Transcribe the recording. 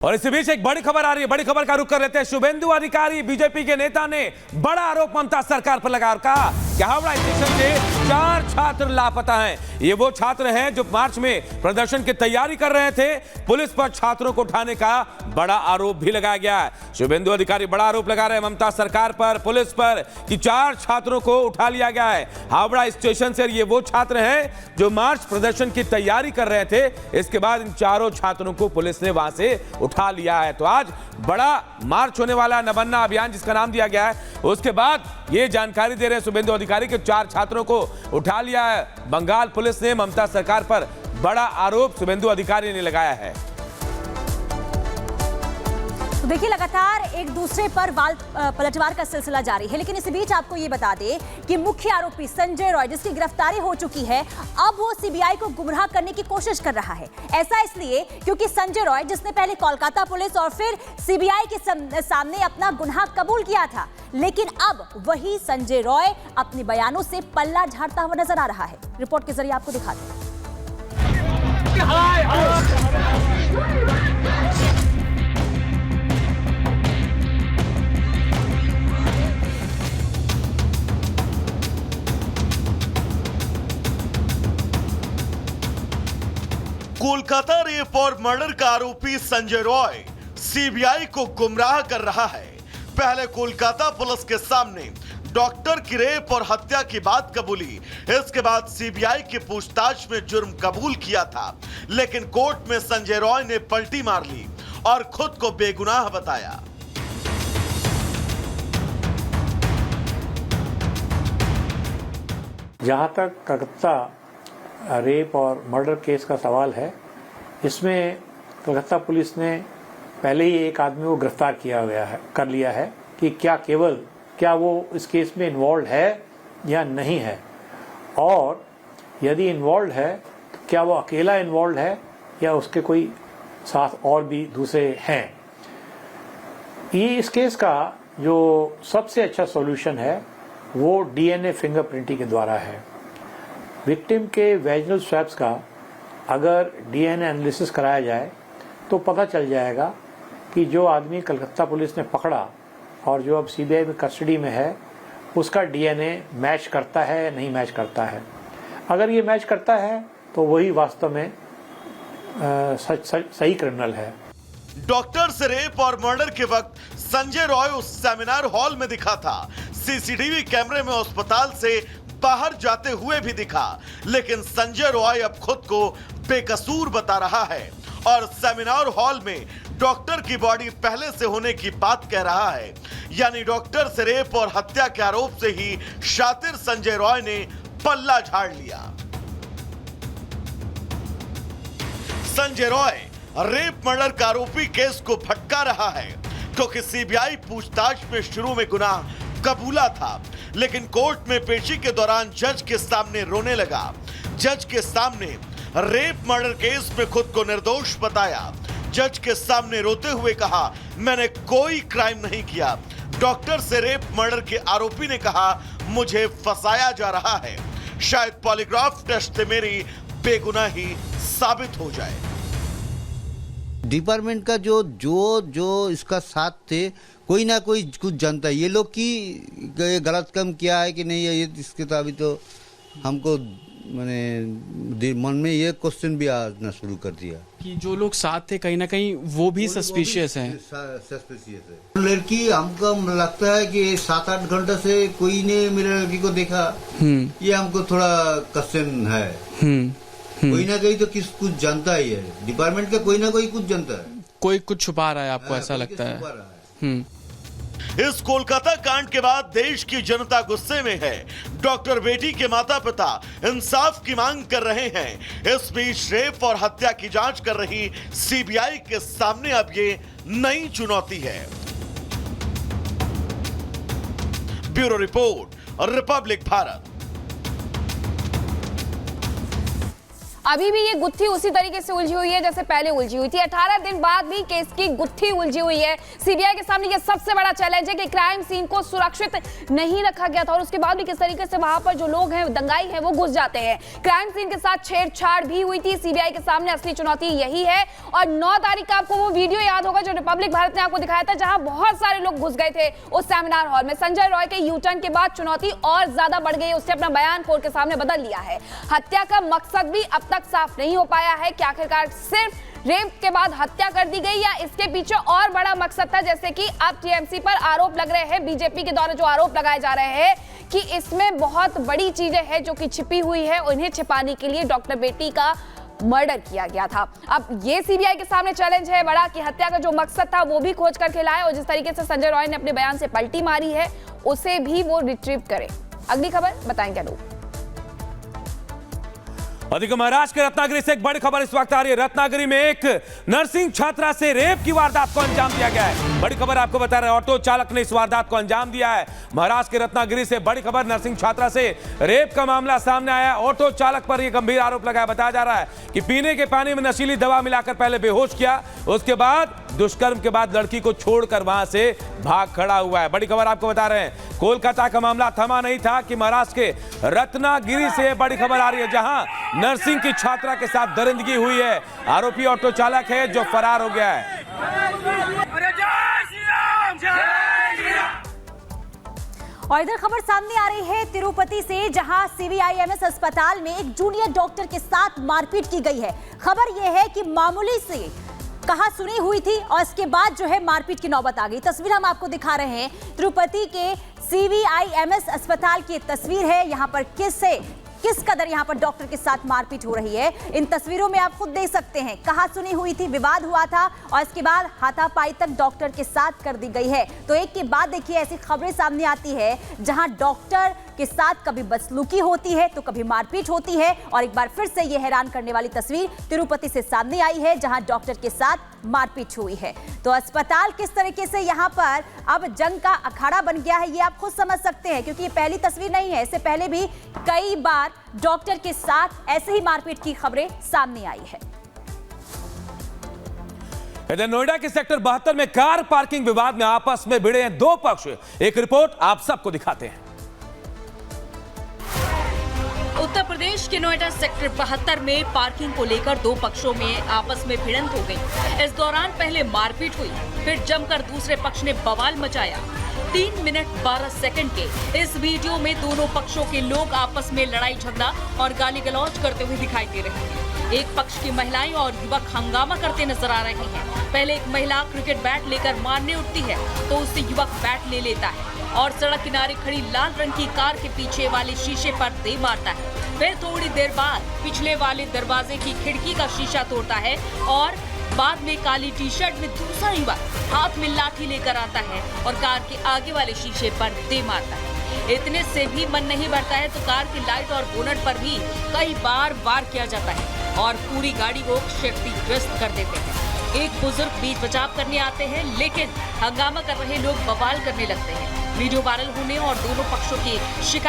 और इसी बीच एक बड़ी खबर आ रही है। बड़ी खबर का रुख कर लेते हैं। शुभेंदु अधिकारी बीजेपी के नेता ने बड़ा आरोप ममता सरकार पर लगाया और कहा कि हावड़ा स्टेशन से 4 छात्र लापता हैं। ये वो छात्र हैं जो मार्च में प्रदर्शन की तैयारी कर रहे थे। पुलिस पर छात्रों को उठाने का बड़ा आरोप भी लगाया गया है। शुभेंदु अधिकारी बड़ा आरोप लगा रहे हैं ममता सरकार पर, पुलिस पर कि 4 छात्रों को उठा लिया गया है हावड़ा स्टेशन से। ये वो छात्र हैं जो मार्च प्रदर्शन की तैयारी कर रहे थे। इसके बाद इन चारों छात्रों को पुलिस ने वहां से उठा लिया है। तो आज बड़ा मार्च होने वाला नवन्ना अभियान जिसका नाम दिया गया है, उसके बाद ये जानकारी दे रहे हैं शुभेंदु अधिकारी के 4 छात्रों को उठा लिया है। बंगाल पुलिस ने ममता सरकार पर बड़ा आरोप शुभेंदु अधिकारी ने लगाया है। तो देखिए लगातार एक दूसरे पर वाल पलटवार का सिलसिला जारी है, लेकिन इसी बीच आपको ये बता दें कि मुख्य आरोपी संजय रॉय जिसकी गिरफ्तारी हो चुकी है, अब वो सीबीआई को गुमराह करने की कोशिश कर रहा है। ऐसा इसलिए क्योंकि संजय रॉय जिसने पहले कोलकाता पुलिस और फिर सीबीआई के सामने अपना गुनाह कबूल किया था, लेकिन अब वही संजय रॉय अपने बयानों से पल्ला झाड़ता हुआ नजर आ रहा है। रिपोर्ट के जरिए आपको दिखाते हैं। कोलकाता रेप और मर्डर का आरोपी संजय रॉय सीबीआई को गुमराह कर रहा है। पहले कोलकाता पुलिस के सामने डॉक्टर की रेप और हत्या की बात कबूली, इसके बाद सीबीआई की पूछताछ में जुर्म कबूल किया था, लेकिन कोर्ट में संजय रॉय ने पलटी मार ली और खुद को बेगुनाह बताया। जहां तक कलकत्ता रेप और मर्डर केस का सवाल है, इसमें कलकत्ता पुलिस ने पहले ही एक आदमी को गिरफ्तार कर लिया है कि क्या वो इस केस में इन्वॉल्व है या नहीं है, और यदि इन्वॉल्व है तो क्या वो अकेला इन्वॉल्व है या उसके कोई साथ और भी दूसरे हैं। ये इस केस का जो सबसे अच्छा सॉल्यूशन है वो डीएनए फिंगरप्रिंटिंग के द्वारा है। विक्टिम के वेजिनल स्वैब्स का अगर डीएनए एनालिसिस कराया जाए तो पता चल जाएगा कि जो आदमी कलकत्ता पुलिस ने पकड़ा और जो अब सीबीआई में कस्टडी में है, उसका डीएनए मैच करता है या नहीं मैच करता है। अगर ये मैच करता है तो वही वास्तव में सही क्रिमिनल है। डॉक्टर से रेप और मर्डर के वक्त संजय रॉय उस सेमिनार हॉल में दिखा था। सीसीटीवी कैमरे में अस्पताल से बाहर जाते हुए भी दिखा, लेकिन संजय रॉय अब खुद को बेकसूर बता रहा है और सेमिनार हॉल में डॉक्टर की बॉडी पहले से होने की बात कह रहा है। यानी डॉक्टर से रेप और हत्या के आरोप से ही शातिर संजय रॉय ने पल्ला झाड़ लिया। संजय रॉय रेप मर्डर का आरोपी केस को भटका रहा है क्योंकि सीबीआई पूछताछ में शुरू में गुनाह कबूला था, लेकिन कोर्ट में पेशी के दौरान जज के सामने रोने लगा। जज के सामने रेप मर्डर केस में खुद को निर्दोष बताया। जज के सामने रोते हुए कहा, मैंने कोई क्राइम नहीं किया। डॉक्टर से रेप मर्डर के आरोपी ने कहा, मुझे फंसाया जा रहा है। शायद पॉलीग्राफ टेस्ट से मेरी बेगुनाही साबित हो जाए। डिपार्टमेंट का जो इसका साथ थे, कोई ना कोई कुछ जानता है। ये लोग की गलत काम किया है कि नहीं है, ये इसके तो अभी तो हमको मैंने मन में ये क्वेश्चन भी आना शुरू कर दिया कि जो लोग साथ थे कहीं ना कहीं वो भी सस्पिशियस हैं। सस्पिशियस है। लड़की हमको लगता है कि 7-8 घंटे से कोई ने मेरे लड़की को देखा। ये हमको थोड़ा क्वेश्चन है। कोई ना कोई तो कुछ जानता ही है। डिपार्टमेंट का कोई ना कोई कुछ जानता है। कोई कुछ छुपा रहा है, आपको ऐसा लगता है? इस कोलकाता कांड के बाद देश की जनता गुस्से में है। डॉक्टर बेटी के माता पिता इंसाफ की मांग कर रहे हैं। इस बीच रेप और हत्या की जांच कर रही सीबीआई के सामने अब ये नई चुनौती है। Bureau report, Republic Bharat. अभी भी ये गुत्थी उसी तरीके से उलझी हुई है जैसे पहले उलझी हुई थी। 18 दिन बाद भी केस की गुत्थी उलझी हुई है। सीबीआई के सामने ये सबसे बड़ा चैलेंज है कि क्राइम सीन को सुरक्षित नहीं रखा गया था और उसके बाद भी किस तरीके से वहां पर जो लोग हैं, दंगाई हैं, वो घुस जाते हैं। क्राइम सीन के साथ छेड़छाड़ भी हुई थी। सीबीआई के सामने असली चुनौती यही है। और 9 तारीख का आपको वो वीडियो याद होगा जो रिपब्लिक भारत ने आपको दिखाया था, जहां बहुत सारे लोग घुस गए थे उस सेमिनार हॉल में। संजय रॉय के यू टर्न के बाद चुनौती और ज्यादा बढ़ गई। उसने अपना बयान कोर्ट के सामने बदल लिया है। हत्या का मकसद भी अब तक साफ नहीं हो पाया है कि आखिरकार सिर्फ रेप के बाद हत्या कर दी गई या इसके पीछे और बड़ा मकसद था, जैसे कि अब टीएमसी पर आरोप लग रहे हैं, बीजेपी के द्वारा जो आरोप लगाए जा रहे हैं कि इसमें बहुत बड़ी चीजें हैं जो कि छिपी हुई है। उन्हें छिपाने के लिए डॉक्टर बेटी का मर्डर किया गया था। अब ये सीबीआई के सामने चैलेंज है बड़ा कि हत्या का जो मकसद था वो भी खोज करके लाए और जिस तरीके से संजय रॉय ने अपने बयान से पलटी मारी है उसे भी वो रिट्रीव करे। अगली खबर बताएंगे लोग। अधिक महाराष्ट्र के रत्नागिरी से एक बड़ी खबर इस वक्त आ रही है। रत्नागिरी में एक नर्सिंग छात्रा से रेप की वारदात को अंजाम दिया गया है। बड़ी खबर आपको बता रहे हैं, ऑटो चालक ने इस वारदात को अंजाम दिया है। महाराष्ट्र के रत्नागिरी से बड़ी खबर, नर्सिंग छात्रा से रेप का मामला सामने आया। ऑटो चालक पर यह गंभीर आरोप लगाया। बताया जा रहा है कि पीने के पानी में नशीली दवा मिलाकर पहले बेहोश किया, उसके बाद दुष्कर्म के बाद लड़की को छोड़कर वहां से भाग खड़ा हुआ है। बड़ी खबर आपको बता रहे हैं, कोलकाता का मामला थमा नहीं था कि महाराष्ट्र के रत्नागिरी से बड़ी खबर आ रही है, जहां नर्सिंग की छात्रा के साथ दरिंदगी हुई है। आरोपी ऑटो चालक है जो फरार हो गया है। और इधर खबर सामने आ रही है तिरुपति से, जहां सीवीआईएमएस अस्पताल में एक जूनियर डॉक्टर के साथ मारपीट की गई है। खबर यह है कि मामूली से कहा सुनी हुई थी और इसके बाद जो है मारपीट की नौबत आ गई। तस्वीर हम आपको दिखा रहे हैं, तिरुपति के सीवीआईएमएस अस्पताल की तस्वीर है। यहां पर किस कदर यहां पर डॉक्टर के साथ मारपीट हो रही है, इन तस्वीरों में आप खुद देख सकते हैं। कहा सुनी हुई थी, विवाद हुआ था और इसके बाद हाथापाई तक डॉक्टर के साथ कर दी गई है। तो एक के बाद देखिए ऐसी खबरें सामने आती है जहां डॉक्टर के साथ कभी बदसलूकी होती है तो कभी मारपीट होती है। और एक बार फिर से यह हैरान करने वाली तस्वीर तिरुपति से सामने आई है, जहां डॉक्टर के साथ मारपीट हुई है। तो अस्पताल किस तरीके से यहां पर अब जंग का अखाड़ा बन गया है, ये आप खुद समझ सकते हैं, क्योंकि ये पहली तस्वीर नहीं है। इससे पहले भी कई बार डॉक्टर के साथ ऐसे ही मारपीट की खबरें सामने आई है। इधर नोएडा के सेक्टर 72 में कार पार्किंग विवाद में आपस में भिड़े हैं दो पक्ष। एक रिपोर्ट आप सबको दिखाते हैं। उत्तर प्रदेश के नोएडा सेक्टर 72 में पार्किंग को लेकर दो पक्षों में आपस में भिड़ंत हो गई। इस दौरान पहले मारपीट हुई, फिर जमकर दूसरे पक्ष ने बवाल मचाया। 3 मिनट 12 सेकंड के इस वीडियो में दोनों पक्षों के लोग आपस में लड़ाई झगड़ा और गाली गलौज करते हुए दिखाई दे रहे हैं। एक पक्ष की महिलाएं और युवक हंगामा करते नजर आ रहे हैं। पहले एक महिला क्रिकेट बैट लेकर मारने उठती है तो उससे युवक बैट ले लेता है और सड़क किनारे खड़ी लाल रंग की कार के पीछे वाले शीशे पर दे मारता है। फिर थोड़ी देर बाद पिछले वाले दरवाजे की खिड़की का शीशा तोड़ता है और बाद में काली टी शर्ट में दूसरा युवक हाथ में लाठी लेकर आता है और कार के आगे वाले शीशे पर दे मारता है। इतने से भी मन नहीं भरता है तो कार की लाइट और बोनट पर भी कई बार वार किया जाता है और पूरी गाड़ी को क्षतिग्रस्त कर देते हैं। एक बुजुर्ग बीच बचाव करने आते हैं, लेकिन हंगामा कर रहे लोग बवाल करने लगते हैं। वीडियो वायरल होने और दोनों पक्षों की शिकायत